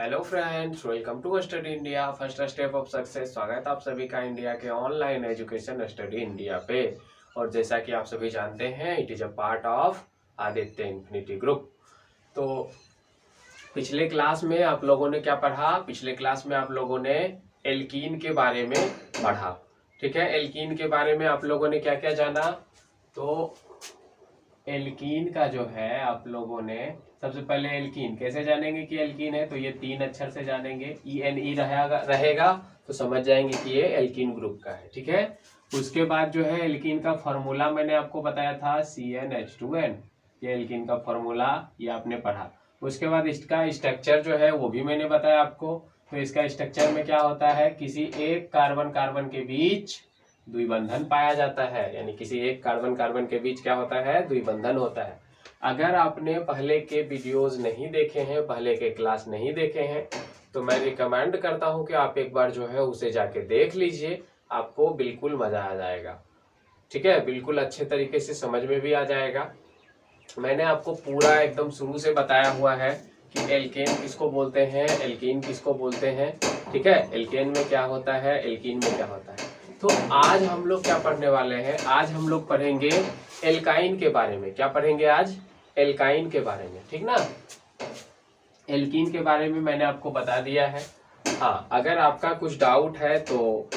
Hello friends, welcome to study India first step of success. स्वागत है आप सभी का इंडिया के ऑनलाइन एजुकेशन स्टडी इंडिया पे। और जैसा कि आप सभी जानते हैं, it is a part of Aditya infinity group. तो पिछले क्लास में आप लोगों ने क्या पढ़ा? पिछले क्लास में आप लोगों ने एल्कीन के बारे में पढ़ा। ठीक है, एल्कीन के बारे में आप लोगों ने क्या क्या जाना? तो एल्कीन का जो है आप लोगों ने सबसे पहले एल्कीन कैसे जानेंगे कि एल्कीन है? तो ये 3 अक्षर से जानेंगे। ENE रहेगा तो समझ जाएंगे कि ये एल्कीन ग्रुप का है। ठीक है, उसके बाद जो है एल्कीन का फॉर्मूला मैंने आपको बताया था CnH2n। ये एल्कीन का फॉर्मूला ये आपने पढ़ा। उसके बाद इसका स्ट्रक्चर जो है वो भी मैंने बताया आपको। तो इसका स्ट्रक्चर में क्या होता है, किसी एक कार्बन कार्बन के बीच द्विबंधन पाया जाता है, यानी किसी एक कार्बन कार्बन के बीच क्या होता है, द्विबंधन होता है। अगर आपने पहले के वीडियोस नहीं देखे हैं, पहले के क्लास नहीं देखे हैं, तो मैं रिकमेंड करता हूं कि आप एक बार जो है उसे जाके देख लीजिए, आपको बिल्कुल मजा आ जाएगा। ठीक है, बिल्कुल अच्छे तरीके से समझ में भी आ जाएगा। मैंने आपको पूरा एकदम शुरू से बताया हुआ है कि एल्केन किसको बोलते हैं, एल्कीन किसको बोलते हैं। ठीक है, एल्केन में क्या होता है, एल्कीन में क्या होता है। तो आज हम लोग क्या पढ़ने वाले हैं? आज हम लोग पढ़ेंगे एल्काइन के बारे में। क्या पढ़ेंगे आज? एल्काइन के बारे में। ठीक ना, एल्कीन के बारे में मैंने आपको बता दिया है। हाँ, अगर आपका कुछ डाउट है तो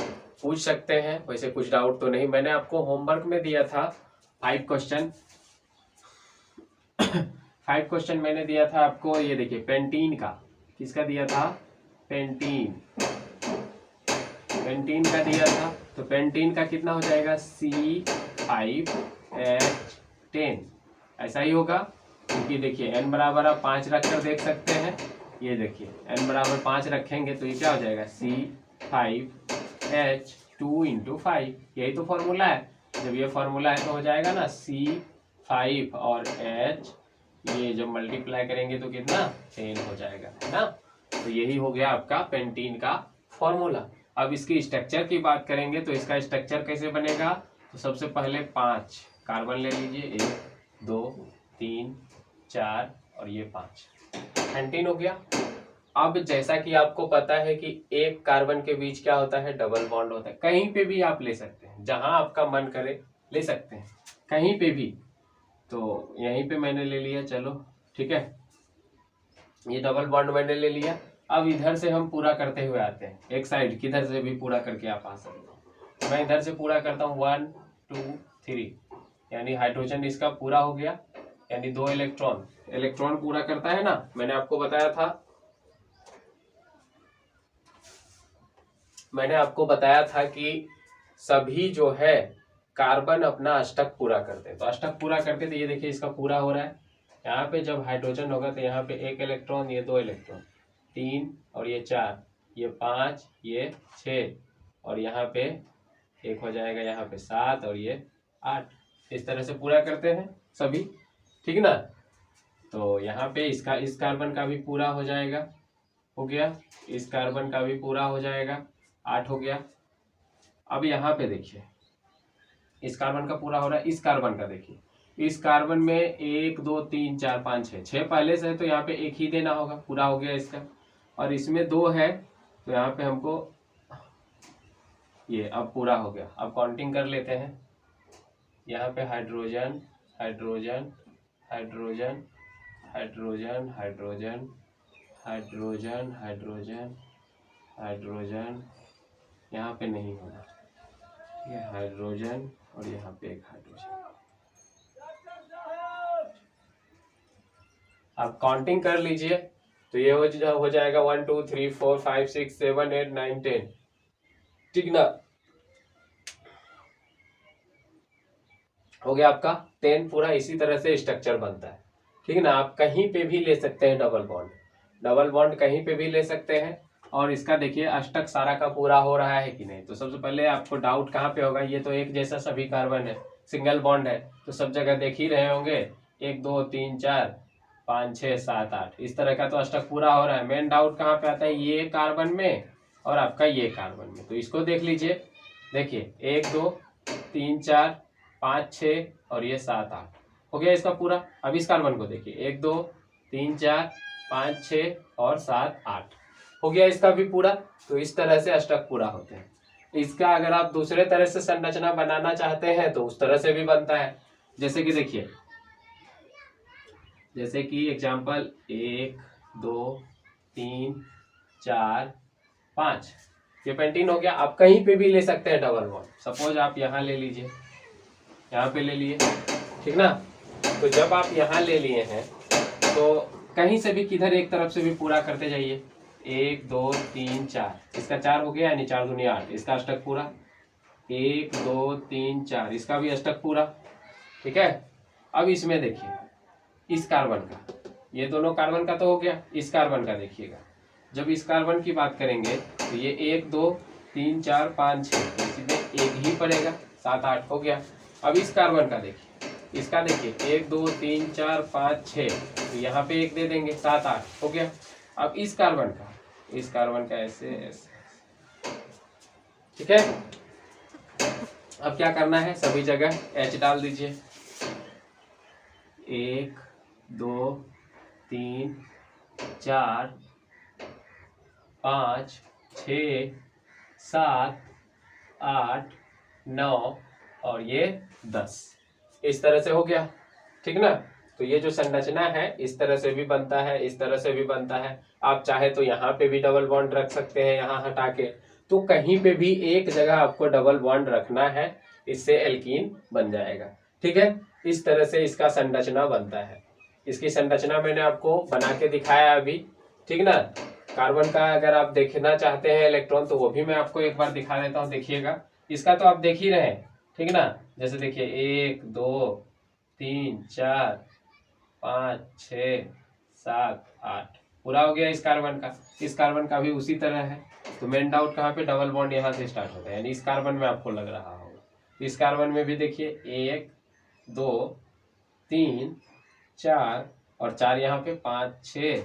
पूछ सकते हैं। वैसे कुछ डाउट तो नहीं, मैंने आपको होमवर्क में दिया था 5 क्वेश्चन 5 क्वेश्चन मैंने दिया था आपको। ये देखिए, पेंटीन का, किसका दिया था? पेंटीन का दिया था। तो पेंटीन का कितना हो जाएगा? C5H10। ऐसा ही होगा, क्योंकि देखिए n बराबर आप 5 रख कर देख सकते हैं। ये देखिए n बराबर 5 रखेंगे तो ये क्या हो जाएगा? C5H2 × 5। यही तो फॉर्मूला है। जब ये फॉर्मूला है तो हो जाएगा ना C5 और H, ये जब मल्टीप्लाई करेंगे तो कितना? 10 हो जाएगा, है ना। तो यही हो गया आपका पेंटीन का फॉर्मूला। अब इसकी स्ट्रक्चर की बात करेंगे तो इसका स्ट्रक्चर कैसे बनेगा? तो सबसे पहले 5 कार्बन ले लीजिए, 1 2 3 4 और ये 5 पेंटीन हो गया। अब जैसा कि आपको पता है कि एक कार्बन के बीच क्या होता है, डबल बॉन्ड होता है। कहीं पे भी आप ले सकते हैं, जहां आपका मन करे ले सकते हैं, कहीं पे भी। तो यहीं पे मैंने ले लिया, चलो ठीक है, ये डबल बॉन्ड मैंने ले लिया। अब इधर से हम पूरा करते हुए आते हैं, एक साइड किधर से भी पूरा करके आप आ सकते हैं। मैं इधर से पूरा करता हूँ 1 2 3, यानी हाइड्रोजन इसका पूरा हो गया, यानी 2 इलेक्ट्रॉन पूरा करता है ना। मैंने आपको बताया था कि सभी जो है कार्बन अपना अष्टक पूरा करते हैं। तो अष्टक पूरा करके तो ये देखिए इसका पूरा हो रहा है। यहाँ पे जब हाइड्रोजन होगा तो यहाँ पे 1 इलेक्ट्रॉन, ये 2 इलेक्ट्रॉन, 3 और ये 4, ये 5, ये 6 और यहाँ पे एक हो जाएगा, यहाँ पे 7 और ये 8। इस तरह से पूरा करते हैं सभी, ठीक ना। तो यहाँ पे इसका, इस कार्बन का भी पूरा हो जाएगा, हो गया। इस कार्बन का भी पूरा हो जाएगा, 8 हो गया। अब यहाँ पे देखिए, इस कार्बन का पूरा हो रहा है, इस कार्बन का देखिए, इस कार्बन में 1 2 3 4 5 6 पहले से है तो यहाँ पे 1 ही देना होगा, पूरा हो गया इसका। और इसमें 2 है तो यहाँ पे हमको ये अब पूरा हो गया। अब काउंटिंग कर लेते हैं। यहाँ पे hydrogen hydrogen hydrogen hydrogen hydrogen hydrogen hydrogen hydrogen, यहाँ पे नहीं होगा, ये हाइड्रोजन और यहाँ पे एक हाइड्रोजन। आप काउंटिंग कर लीजिए तो ये हो जाएगा 1 2 3 4 5 6 7 8 9 10, ठीक ना। हो गया आपका 10 पूरा। इसी तरह से स्ट्रक्चर बनता है, ठीक ना। आप कहीं पे भी ले सकते हैं डबल बॉन्ड कहीं पे भी ले सकते हैं। और इसका देखिए अष्टक सारा का पूरा हो रहा है कि नहीं। तो सबसे पहले आपको डाउट कहाँ पे होगा, ये तो एक जैसा सभी कार्बन है, सिंगल बॉन्ड है, तो सब जगह देख ही रहे होंगे 1 2 3 4 5 6 7 8, इस तरह का तो अष्टक पूरा हो रहा है। मेन डाउट कहाँ पे आता है, ये कार्बन में और आपका ये कार्बन में। तो इसको देख लीजिए, देखिए 1 2 3 4 5 6 और ये 7 8 हो गया इसका पूरा। अब इस कार्बन को देखिए, 1 2 3 4 5 6 और 7 8, हो गया इसका भी पूरा। तो इस तरह से अष्टक पूरा होते हैं। इसका अगर आप दूसरे तरह से संरचना बनाना चाहते हैं तो उस तरह से भी बनता है। जैसे कि देखिए, जैसे कि एग्जाम्पल 1 2 3 4 5, ये पेंटीन हो गया। आप कहीं पे भी ले सकते हैं डबल बॉन्ड। सपोज आप यहाँ ले लीजिए, यहाँ पे ले लिए, ठीक ना। तो जब आप यहाँ ले लिए हैं तो कहीं से भी किधर एक तरफ से भी पूरा करते जाइए। 1 2 3 4, इसका 4 हो गया, यानी 4 दूनी 8, इसका अष्टक पूरा। 1 2 3 4, इसका भी अष्टक पूरा। ठीक है। अब इसमें देखिए, इस कार्बन का, ये दोनों कार्बन का तो हो गया। इस कार्बन का देखिएगा, जब इस कार्बन की बात करेंगे तो ये 1 2 3 4 5 6, इसमें एक ही पड़ेगा, 7 8 हो गया। अब इस कार्बन का देखिए, इसका देखिए 1 2 3 4 5 6, तो यहाँ पे एक दे देंगे, 7 8 हो गया। अब इस कार्बन का ऐसे ऐसे, ठीक है। अब क्या करना है, सभी जगह H डाल दीजिए। 1 2 3 4 5 6 7 8 9 और ये 10, इस तरह से हो गया, ठीक ना। तो ये जो संरचना है इस तरह से भी बनता है, इस तरह से भी बनता है। आप चाहे तो यहाँ पे भी डबल बॉन्ड रख सकते हैं, यहाँ हटा के। तो कहीं पे भी एक जगह आपको डबल बॉन्ड रखना है, इससे एल्कीन बन जाएगा। ठीक है, इस तरह से इसका संरचना बनता है। इसकी संरचना मैंने आपको बना के दिखाया अभी, ठीक ना। कार्बन का अगर आप देखना चाहते हैं इलेक्ट्रॉन, तो वो भी मैं आपको एक बार दिखा देता हूँ, देखिएगा। इसका तो आप देख ही रहे हैं, ठीक ना। जैसे देखिए 1 2 3 4 5 6 7 8 पूरा हो गया इस कार्बन का। इस कार्बन का भी उसी तरह है। तो मेन डाउट कहाँ पे, डबल बॉन्ड यहाँ से स्टार्ट होता है, यानी इस कार्बन में आपको लग रहा होगा। इस कार्बन में भी देखिए 1 2 3 4 और 4 यहाँ पे, 5 6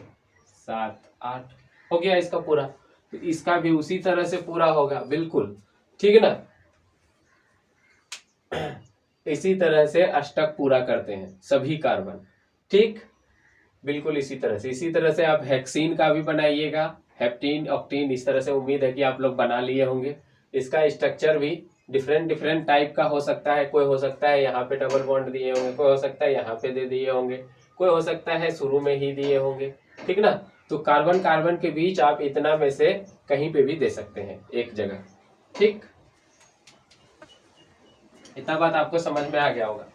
7 8 हो गया इसका पूरा। तो इसका भी उसी तरह से पूरा होगा, बिल्कुल, ठीक है ना। इसी तरह से अष्टक पूरा करते हैं सभी कार्बन, ठीक, बिल्कुल इसी तरह से आप हेक्सीन का भी बनाइएगा, हेप्टीन ऑक्टीन, इस तरह से उम्मीद है कि आप लोग बना लिए होंगे। इसका स्ट्रक्चर भी डिफरेंट टाइप का हो सकता है। कोई हो सकता है यहाँ पे डबल बॉन्ड दिए होंगे, कोई हो सकता है यहाँ पे दे दिए होंगे, कोई हो सकता है शुरू में ही दिए होंगे, ठीक ना। तो कार्बन के बीच आप इतना में से कहीं पे भी दे सकते हैं, एक जगह, ठीक। इतना बात आपको समझ में आ गया होगा।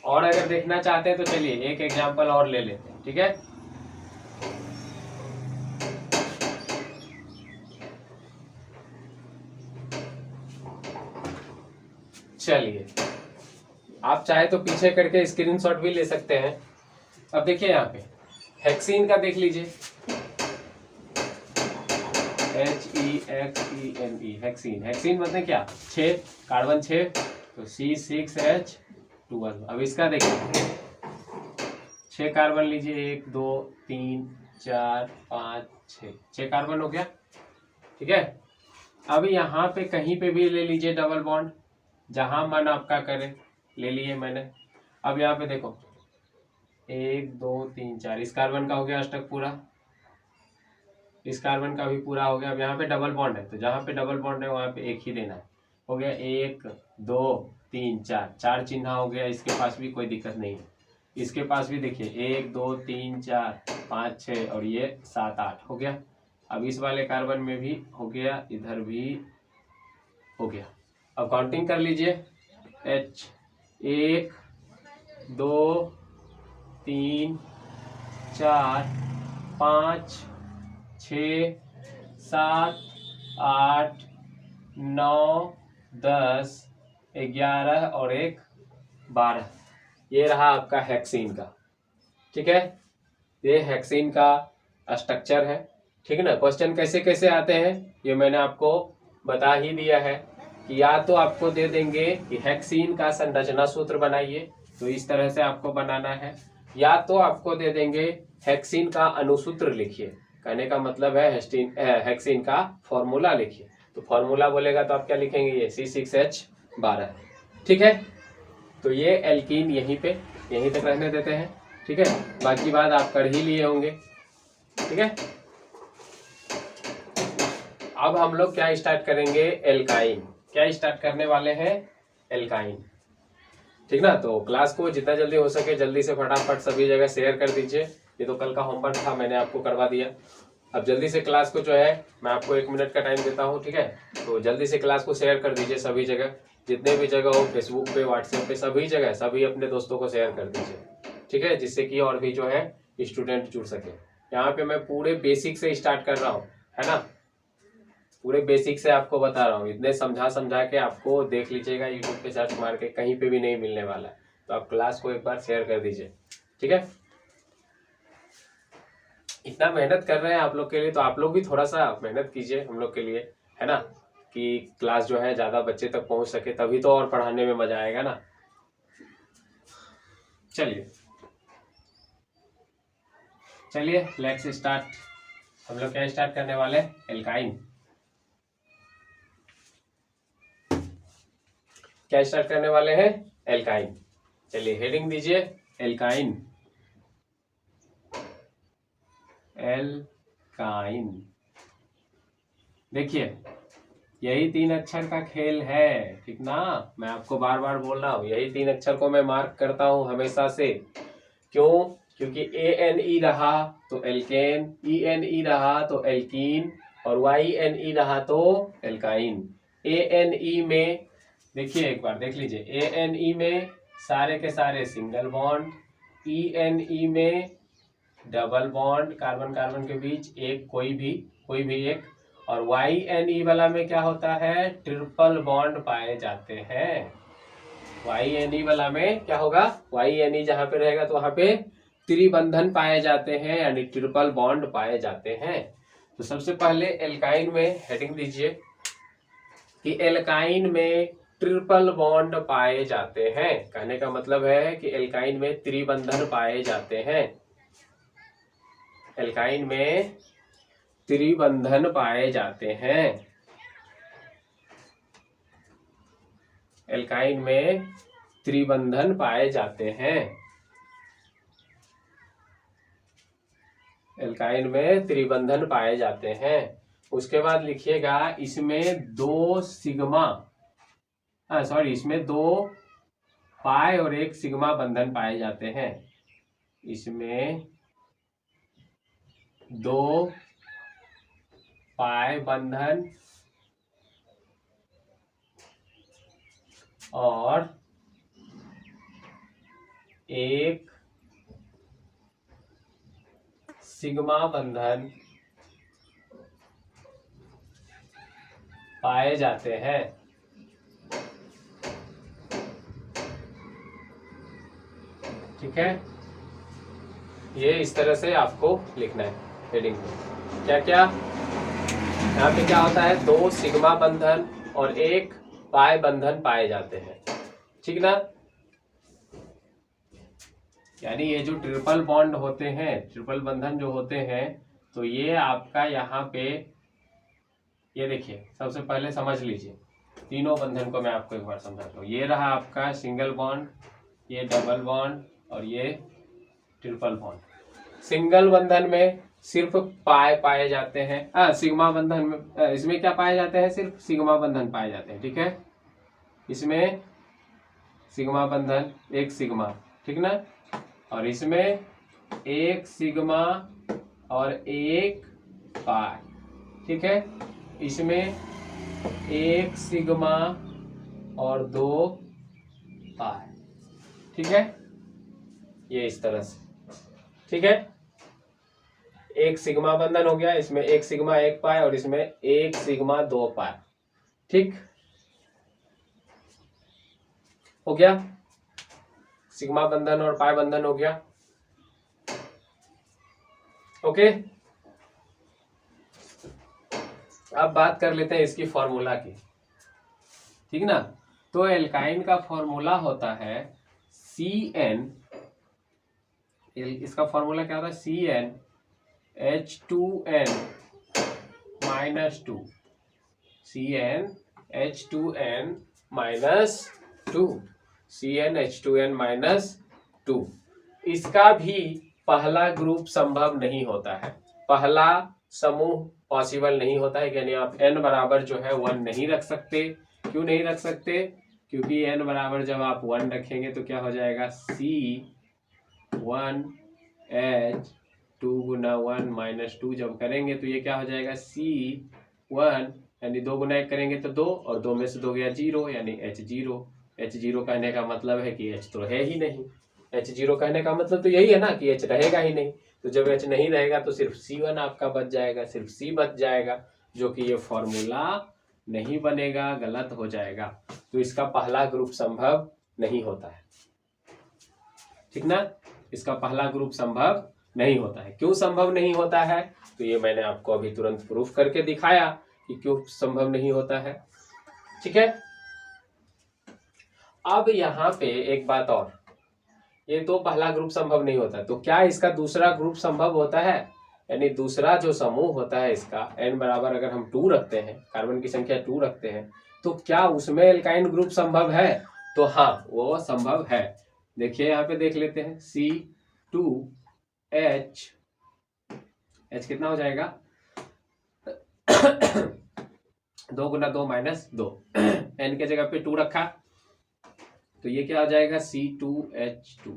और अगर देखना चाहते हैं तो चलिए एक एग्जांपल और ले लेते हैं, ठीक है। चलिए, आप चाहे तो पीछे करके स्क्रीनशॉट भी ले सकते हैं। अब देखिए यहाँ पे हेक्सीन का देख लीजिए, HEXENE, हेक्सीन। हेक्सीन मतलब क्या, 6 कार्बन 6, तो C6H12। अब इसका देखिए 6 कार्बन लीजिए, 1 2 3 4 5 6 कार्बन हो गया, ठीक है। अब यहाँ पे कहीं पे भी ले लीजिए डबल बॉन्ड, जहां मन आपका करे, ले लिए मैंने। अब यहाँ पे देखो 1 2 3 4, इस कार्बन का हो गया अष्टक पूरा, इस कार्बन का भी पूरा हो गया। अब यहाँ पे डबल बॉन्ड है, तो जहाँ पे डबल बॉन्ड है वहां पे एक ही देना है। हो गया 1 2 3 4, 4 चिन्ह हो गया। इसके पास भी कोई दिक्कत नहीं है, इसके पास भी देखिए 1 2 3 4 5 6 और ये 7 8 हो गया। अब इस वाले कार्बन में भी हो गया, इधर भी हो गया। अब काउंटिंग कर लीजिए, H 1 2 3 4 5 6 7 8 9 10 11 और 1 12, ये रहा आपका हेक्सीन का, ठीक है। ये हेक्सीन का स्ट्रक्चर है, ठीक है ना। क्वेश्चन कैसे कैसे आते हैं ये मैंने आपको बता ही दिया है कि या तो आपको दे देंगे कि हेक्सीन का संरचना सूत्र बनाइए, तो इस तरह से आपको बनाना है, या तो आपको दे देंगे हेक्सीन का अनुसूत्र लिखिए। कहने का मतलब है हेक्सीन का फॉर्मूला लिखिए। तो फॉर्मूला बोलेगा तो आप क्या लिखेंगे, ये C6H12, ठीक है। तो ये एल्कीन यहीं तक रहने देते हैं, ठीक है। बाकी बात आप कर ही लिए होंगे, ठीक है। अब हम लोग क्या स्टार्ट करेंगे, एल्काइन। क्या स्टार्ट करने वाले हैं, एल्काइन, ठीक ना। तो क्लास को जितना जल्दी हो सके जल्दी से फटाफट सभी जगह शेयर कर दीजिए। ये तो कल का होमवर्क था, मैंने आपको करवा दिया। अब जल्दी से क्लास को जो है मैं आपको 1 मिनट का टाइम देता हूँ, ठीक है। तो जल्दी से क्लास को शेयर कर दीजिए सभी जगह, जितने भी जगह हो, फेसबुक पे, व्हाट्सएप पे, सभी जगह सभी अपने दोस्तों को शेयर कर दीजिए, ठीक है, जिससे कि और भी जो है स्टूडेंट जुड़ सके। यहाँ पे मैं पूरे बेसिक से स्टार्ट कर रहा हूँ, है ना, पूरे बेसिक से आपको बता रहा हूँ। इतने समझा समझा के आपको देख लीजिएगा, यूट्यूब पे सर्च मार के कहीं पे भी नहीं मिलने वाला है। तो आप क्लास को एक बार शेयर कर दीजिए, ठीक है। इतना मेहनत कर रहे हैं आप लोग के लिए, तो आप लोग भी थोड़ा सा मेहनत कीजिए हम लोग के लिए, है ना, कि क्लास जो है ज्यादा बच्चे तक पहुंच सके, तभी तो और पढ़ाने में मजा आएगा ना। चलिए चलिए लेट्स स्टार्ट। हम लोग क्या स्टार्ट करने वाले, एल्काइन। क्या स्टार्ट करने वाले हैं, एल्काइन। चलिए हेडिंग दीजिए, एल्काइन। एल्काइन, देखिए यही 3 अक्षर का खेल है, ठीक ना। मैं आपको बार बार बोल रहा हूँ, यही 3 अक्षर को मैं मार्क करता हूँ हमेशा से। क्यों, क्योंकि ANE रहा तो एल्केन, ENE रहा तो एल्कीन, और YNE रहा तो एल्काइन। ANE में देखिए, एक बार देख लीजिए, ANE में सारे के सारे सिंगल बॉन्ड, ENE में डबल बॉन्ड, कार्बन कार्बन के बीच एक, कोई भी एक, और YNE वाला में क्या होता है, ट्रिपल बॉन्ड पाए जाते हैं। YNE वाला में क्या होगा, YNE जहां पे रहेगा तो वहां पे त्रिबंधन पाए जाते हैं, यानी ट्रिपल बॉन्ड पाए जाते हैं। तो सबसे पहले एल्काइन में हेडिंग दीजिए कि एल्काइन में ट्रिपल बॉन्ड पाए जाते हैं। कहने का मतलब है कि एल्काइन में त्रिबंधन पाए जाते हैं, एल्काइन में त्रिबंधन पाए जाते हैं। एल्काइन में त्रिबंधन पाए जाते हैं, एल्काइन में त्रिबंधन पाए जाते हैं। उसके बाद लिखिएगा, इसमें 2 सिग्मा, इसमें 2 पाई और 1 सिग्मा बंधन पाए जाते हैं। इसमें 2 पाई बंधन और 1 सिग्मा बंधन पाए जाते हैं। ठीक है, ये इस तरह से आपको लिखना है हेडिंग में। क्या क्या यहाँ पे क्या होता है, 2 सिग्मा बंधन और 1 पाई बंधन पाए जाते हैं, ठीक ना। यानी ये जो ट्रिपल बॉन्ड होते हैं, ट्रिपल बंधन जो होते हैं, तो ये आपका यहाँ पे, ये देखिए सबसे पहले समझ लीजिए तीनों बंधन को, मैं आपको एक बार समझाता हूँ। ये रहा आपका सिंगल बॉन्ड, ये डबल बॉन्ड और ये ट्रिपल बॉन्ड। सिंगल बंधन में सिर्फ पाए पाए जाते हैं, सिग्मा बंधन में इसमें क्या पाए जाते हैं, सिर्फ सिग्मा बंधन पाए जाते हैं, ठीक है। इसमें सिग्मा बंधन 1 सिग्मा, ठीक ना, और इसमें 1 सिग्मा और 1 पाई, ठीक है। इसमें 1 सिग्मा और 2 पाई, ठीक है, ये इस तरह से, ठीक है। 1 सिग्मा बंधन हो गया, इसमें 1 सिग्मा 1 पाई और इसमें 1 सिग्मा 2 पाई, ठीक हो गया। सिग्मा बंधन और पाई बंधन हो गया, ओके। अब बात कर लेते हैं इसकी फॉर्मूला की, ठीक ना। तो एल्काइन का फॉर्मूला होता है CN, इसका फॉर्मूला क्या होता है, CnH2n -2, CnH2n -2, CnH2n -2। इसका भी पहला ग्रुप संभव नहीं होता है, पहला समूह पॉसिबल नहीं होता है, यानी आप n बराबर जो है 1 नहीं रख सकते। क्यों नहीं रख सकते? क्योंकि n बराबर जब आप 1 रखेंगे तो क्या हो जाएगा, C1H2 गुना 1 माइनस 2 जब करेंगे तो ये क्या हो जाएगा, C1, यानी 2 गुना 1 करेंगे तो 2, और 2 में से 2 गया 0, यानी H0। H0 कहने का मतलब है कि H तो है ही नहीं। H0 कहने का मतलब तो यही है ना कि H रहेगा ही नहीं। तो जब H नहीं रहेगा तो सिर्फ C1 आपका बच जाएगा, सिर्फ C बच जाएगा, जो कि ये फॉर्मूला नहीं बनेगा, गलत हो जाएगा। तो इसका पहला ग्रुप संभव नहीं होता है, ठीक ना। इसका पहला ग्रुप संभव नहीं होता है। क्यों संभव नहीं होता है? तो ये मैंने आपको अभी तुरंत प्रूफ करके दिखाया कि क्यों संभव नहीं होता है, ठीक है। अब यहाँ पे एक बात और, ये तो पहला ग्रुप संभव नहीं होता, तो क्या इसका दूसरा ग्रुप संभव होता है? यानी दूसरा जो समूह होता है इसका, n बराबर अगर हम 2 रखते हैं, कार्बन की संख्या 2 रखते हैं, तो क्या उसमें एल्काइन ग्रुप संभव है? तो हाँ, वो संभव है। देखिए यहाँ पे देख लेते हैं, C2H, H कितना हो जाएगा 2 गुना 2 माइनस 2, n के जगह पे 2 रखा तो ये क्या हो जाएगा, C2H2।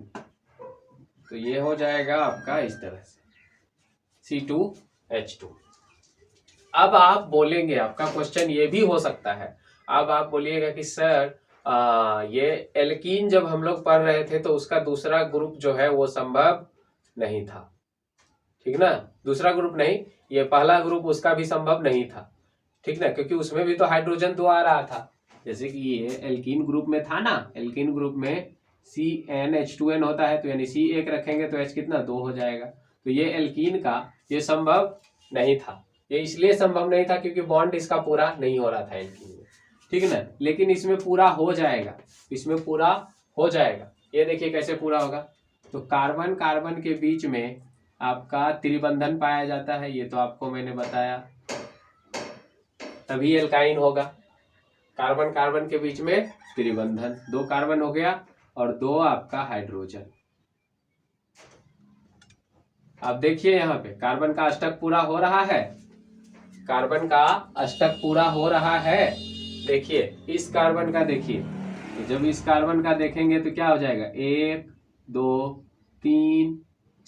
तो ये हो जाएगा आपका इस तरह से C2H2। अब आप बोलेंगे, आपका क्वेश्चन ये भी हो सकता है, अब आप बोलिएगा कि सर ये एल्कीन जब हम लोग पढ़ रहे थे तो उसका दूसरा ग्रुप जो है वो संभव नहीं था, ठीक ना। दूसरा ग्रुप नहीं, ये पहला ग्रुप उसका भी संभव नहीं था, ठीक ना, क्योंकि उसमें भी तो हाइड्रोजन तो आ रहा था। जैसे कि ये एल्कीन ग्रुप में था ना, एल्कीन ग्रुप में CnH2n होता है, तो यानी C 1 रखेंगे तो H कितना 2 हो जाएगा। तो ये एल्कीन का ये संभव नहीं था। ये इसलिए संभव नहीं था क्योंकि बॉन्ड इसका पूरा नहीं हो रहा था एल्कीन में, ठीक है ना। लेकिन इसमें पूरा हो जाएगा, इसमें पूरा हो जाएगा। ये देखिए कैसे पूरा होगा। तो कार्बन कार्बन के बीच में आपका त्रिबंधन पाया जाता है, ये तो आपको मैंने बताया, तभी एल्काइन होगा। कार्बन कार्बन के बीच में त्रिबंधन, 2 कार्बन हो गया और 2 आपका हाइड्रोजन। अब देखिए यहाँ पे कार्बन का अष्टक पूरा हो रहा है, कार्बन का अष्टक पूरा हो रहा है। देखिए इस कार्बन का देखिए, जब इस कार्बन का देखेंगे तो क्या हो जाएगा, 1 2 3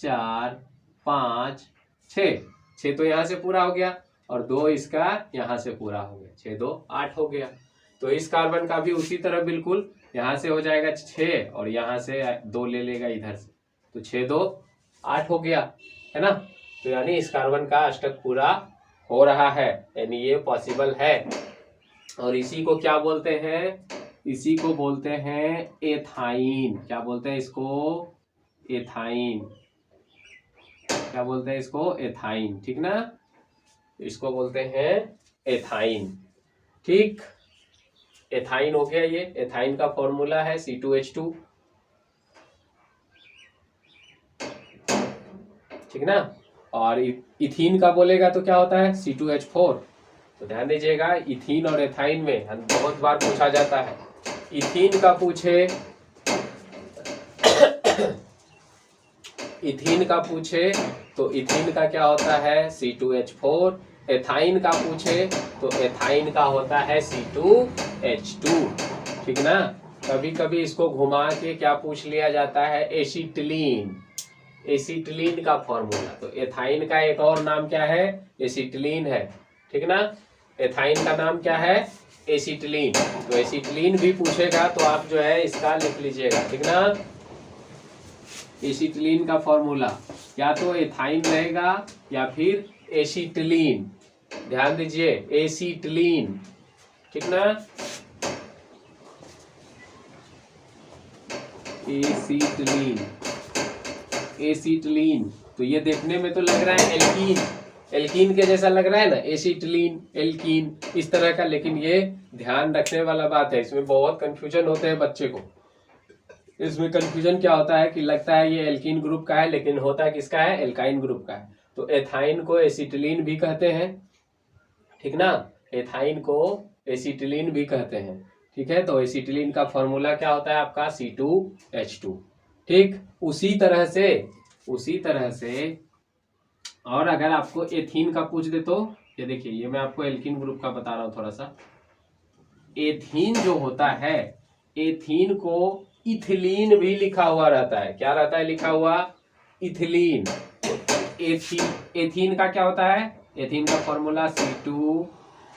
4 5 6 तो यहाँ से पूरा हो गया और 2 इसका यहाँ से पूरा हो गया, 6 2 8 हो गया। तो इस कार्बन का भी उसी तरह बिल्कुल यहाँ से हो जाएगा 6 और यहाँ से 2 ले लेगा इधर से, तो 6 2 8 हो गया, है ना। तो यानी इस कार्बन का अष्टक पूरा हो रहा है, यानी ये पॉसिबल है। और इसी को क्या बोलते हैं, इसी को बोलते हैं एथाइन। क्या बोलते हैं इसको, एथाइन। क्या बोलते हैं इसको, एथाइन, ठीक ना। इसको बोलते हैं एथाइन, ठीक। एथाइन हो गया। ये एथाइन का फॉर्मूला है C2H2, ठीक ना। और इथीन का बोलेगा तो क्या होता है, C2H4। तो ध्यान दीजिएगा, इथीन और एथाइन में बहुत बार पूछा जाता है। इथीन का पूछे इथीन का पूछे तो इथीन का क्या होता है, C2H4। एथाइन का पूछे तो एथाइन का होता है C2H2, ठीक ना। कभी कभी इसको घुमा के क्या पूछ लिया जाता है, एसिटिलीन। एसिटिलीन का फॉर्मूला, तो एथाइन का एक और नाम क्या है, एसिटिलीन है, ठीक ना। एथाइन का नाम क्या है, एसिटिलीन। तो एसिटिलीन भी पूछेगा तो आप जो है इसका लिख लीजिएगा, ठीक ना। एसिटिलीन का फॉर्मूला या तो एथाइन रहेगा या फिर एसिटिलीन। ध्यान दीजिए, एसिटिलीन, ठीक ना। Acetylene, acetylene. तो ये देखने में तो लग रहा है एल्कीन, एल्कीन के जैसा लग रहा है ना, एसिटिलीन, एल्कीन, इस तरह का। लेकिन ये ध्यान रखने वाला बात है, इसमें बहुत कंफ्यूजन होते हैं बच्चे को। इसमें कंफ्यूजन क्या होता है कि लगता है ये एल्कीन ग्रुप का है, लेकिन होता किसका है, एल्काइन ग्रुप का है। तो एथाइन को एसिटिलीन भी कहते हैं, ठीक ना। एथाइन को एसिटिलीन भी कहते हैं, ठीक है। तो एसिटिलीन का फॉर्मूला क्या होता है आपका, C2H2, ठीक। उसी तरह से और अगर आपको एथीन का पूछ दे तो ये देखिए, ये मैं आपको एल्कीन ग्रुप का बता रहा हूँ थोड़ा सा। एथीन जो होता है, एथीन को इथिलीन भी लिखा हुआ रहता है। क्या रहता है लिखा हुआ? इथिलीन। एथीन का क्या होता है? एथीन का फॉर्मूला C2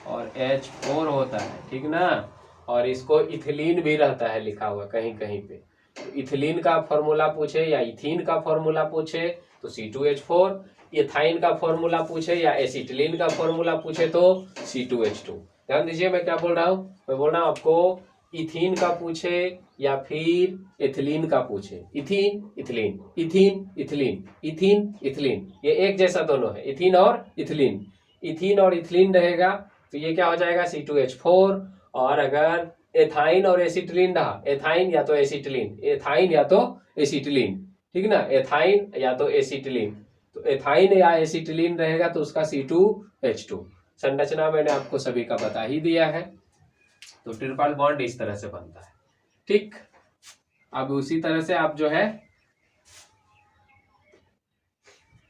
और H4 होता है, ठीक ना। और इसको इथिलीन भी रहता है लिखा हुआ कहीं कहीं पे। तो इथिलीन का फॉर्मूला पूछे या इथीन का फॉर्मूला पूछे तो C2H4, एथाइन का फॉर्मूला पूछे या एसिटिलीन का फॉर्मूला पूछे तो C2H2। ध्यान दीजिए मैं क्या बोल रहा हूँ। मैं बोल रहा हूँ आपको, इथीन का पूछे या फिर एथिलीन का पूछे, ethene ethylene, ethene ethylene, ethene ethylene, ये एक जैसा दोनों है, इथीन और इथिलीन। इथीन और इथिलीन रहेगा तो ये क्या हो जाएगा? C2H4। और अगर एथाइन और एसिटिलीन रहा, एथाइन या तो एसिटिलीन, एथाइन या तो एसिटिलीन, ठीक ना, एथाइन या तो एसिटिलीन। तो एथाइन या एसिटिलीन रहेगा तो उसका C2H2। संरचना मैंने आपको सभी का बता ही दिया है। तो ट्रिपल बॉन्ड इस तरह से बनता है, ठीक। अब उसी तरह से आप जो है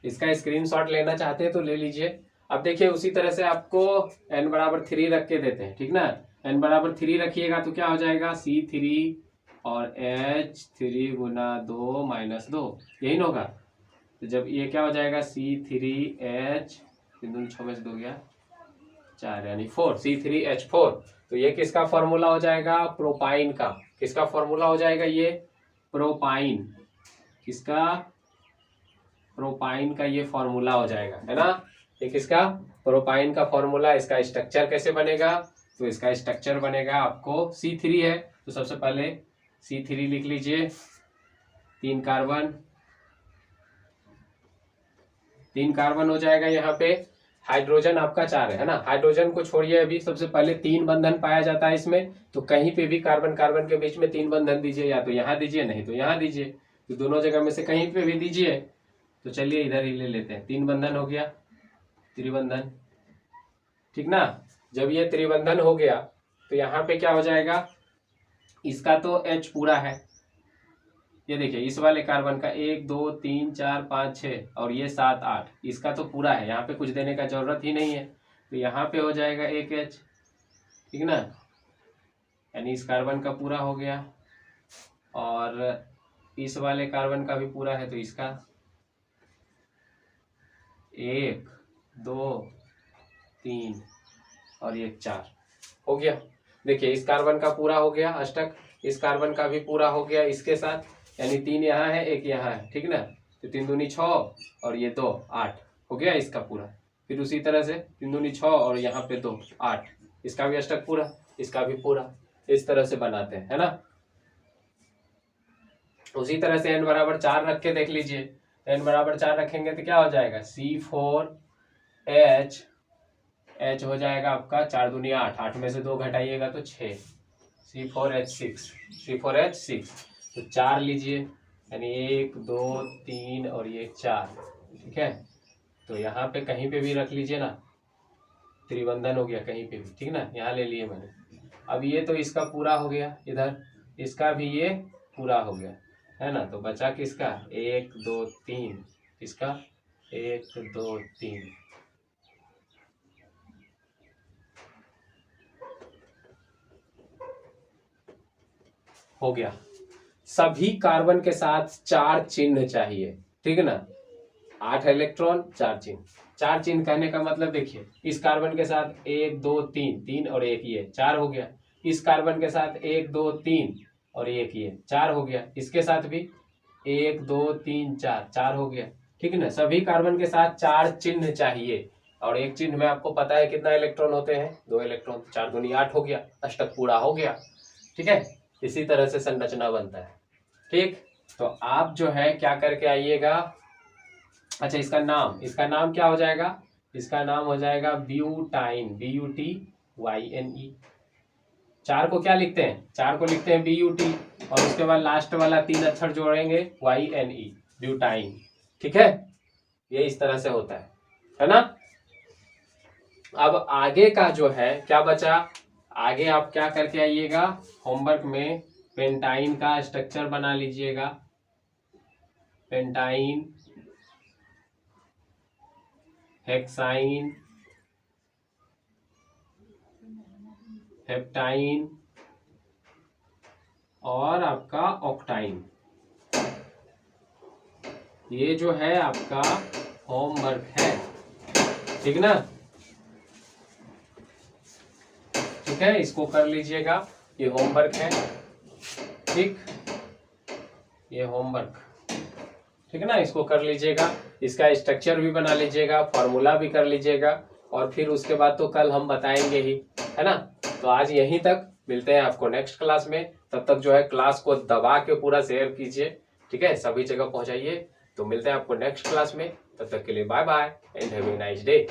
इसका स्क्रीनशॉट लेना चाहते हैं तो ले लीजिए। अब देखिए, उसी तरह से आपको n बराबर 3 रख के देते हैं, ठीक ना। n बराबर 3 रखिएगा तो क्या हो जाएगा? C3 और H3 गुना 2 माइनस 2, यही ना होगा। तो जब ये क्या हो जाएगा? C3H 2 गया 4 यानी 4, C3H4। तो ये किसका फॉर्मूला हो जाएगा? प्रोपाइन का। किसका फॉर्मूला हो जाएगा ये? प्रोपाइन। किसका? प्रोपाइन का ये फॉर्मूला हो जाएगा, है ना। ये किसका? प्रोपाइन का फॉर्मूला। इसका स्ट्रक्चर कैसे बनेगा? तो इसका स्ट्रक्चर बनेगा आपको, C3 है तो सबसे पहले C3 लिख लीजिए, 3 कार्बन, 3 कार्बन हो जाएगा। यहाँ पे हाइड्रोजन आपका 4 है ना। हाइड्रोजन को छोड़िए अभी, सबसे पहले 3 बंधन पाया जाता है इसमें। तो कहीं पे भी कार्बन कार्बन के बीच में 3 बंधन दीजिए, या तो यहाँ दीजिए नहीं तो यहाँ दीजिए। तो दोनों जगह में से कहीं पे भी दीजिए। तो चलिए इधर ही ले लेते हैं। 3 बंधन हो गया, त्रिबंधन, ठीक ना। जब ये त्रिबंधन हो गया तो यहाँ पे क्या हो जाएगा? इसका तो H पूरा है। ये देखिए, इस वाले कार्बन का 1 2 3 4 5 6 और ये 7 8, इसका तो पूरा है, यहाँ पे कुछ देने का जरूरत ही नहीं है। तो यहाँ पे हो जाएगा 1 H, ठीक ना। यानी इस कार्बन का पूरा हो गया। और इस वाले कार्बन का भी पूरा है तो इसका 1 2 3 और ये 4 हो गया। देखिए, इस कार्बन का पूरा हो गया अष्टक, इस कार्बन का भी पूरा हो गया इसके साथ, यानी 3 यहाँ है 1 यहाँ है, ठीक ना। तो 3 दूनी 6 और ये 2 8 हो गया इसका पूरा। फिर उसी तरह से 3 दूनी 6 और यहाँ पे 2 8, इसका भी अष्टक पूरा, इसका भी पूरा। इस तरह से बनाते हैं, है ना। उसी तरह से n बराबर 4 रख के देख लीजिए। n बराबर 4 रखेंगे तो क्या हो जाएगा? C4H, H हो जाएगा आपका 4 दूनी 8, 8 में से 2 घटाइएगा तो 6, C4H6, C4H6। तो 4 लीजिए, यानी 1 2 3 और ये 4, ठीक है। तो यहाँ पे कहीं पे भी रख लीजिए ना, त्रिबंधन हो गया कहीं पे भी, ठीक ना। यहाँ ले लिए मैंने। अब ये तो इसका पूरा हो गया, इधर इसका भी ये पूरा हो गया, है ना। तो बचा किसका? 1 2 3, इसका 1 2 3, हो गया। सभी कार्बन के साथ 4 चिन्ह चाहिए, ठीक है ना। 8 इलेक्ट्रॉन 4 चिन्ह। 4 चिन्ह कहने का मतलब देखिए, इस कार्बन के साथ 1 2 3, 3 और 1 ये 4 हो गया। इस कार्बन के साथ 1 2 3 और 1 ये 4 हो गया। इसके साथ भी 1 2 3 4, 4 हो गया, ठीक है ना। सभी कार्बन के साथ 4 चिन्ह चाहिए। और एक चिन्ह में आपको पता है कितना इलेक्ट्रॉन होते हैं? 2 इलेक्ट्रॉन। 4 दूनी 8 हो गया, अष्टक पूरा हो गया, ठीक है। इसी तरह से संरचना बनता है, ठीक। तो आप जो है क्या करके आइएगा। अच्छा, इसका नाम क्या हो जाएगा? इसका नाम हो जाएगा ब्यूटाइन, BUTYNE। 4 को क्या लिखते हैं? 4 को लिखते हैं BUT और उसके बाद लास्ट वाला 3 अक्षर जोड़ेंगे YNE, ब्यूटाइन, ठीक है। ये इस तरह से होता है ना। अब आगे का जो है क्या बचा? आगे आप क्या करके आइएगा होमवर्क में, पेंटाइन का स्ट्रक्चर बना लीजिएगा। पेंटाइन, हेक्साइन, हेप्टाइन और आपका ऑक्टाइन। ये जो है आपका होमवर्क है, ठीक ना? ठीक है, इसको कर लीजिएगा, ये होमवर्क है, ठीक, ये होमवर्क, ठीक है ना? इसको कर लीजिएगा, इसका स्ट्रक्चर भी बना लीजिएगा, फॉर्मूला भी कर लीजिएगा, और फिर उसके बाद तो कल हम बताएंगे ही, है ना? तो आज यहीं तक, मिलते हैं आपको नेक्स्ट क्लास में। तब तक जो है क्लास को दबा के पूरा शेयर कीजिए, ठीक है, सभी जगह पहुंचाइए। तो मिलते हैं आपको नेक्स्ट क्लास में, तब तक के लिए bye bye and have a nice day.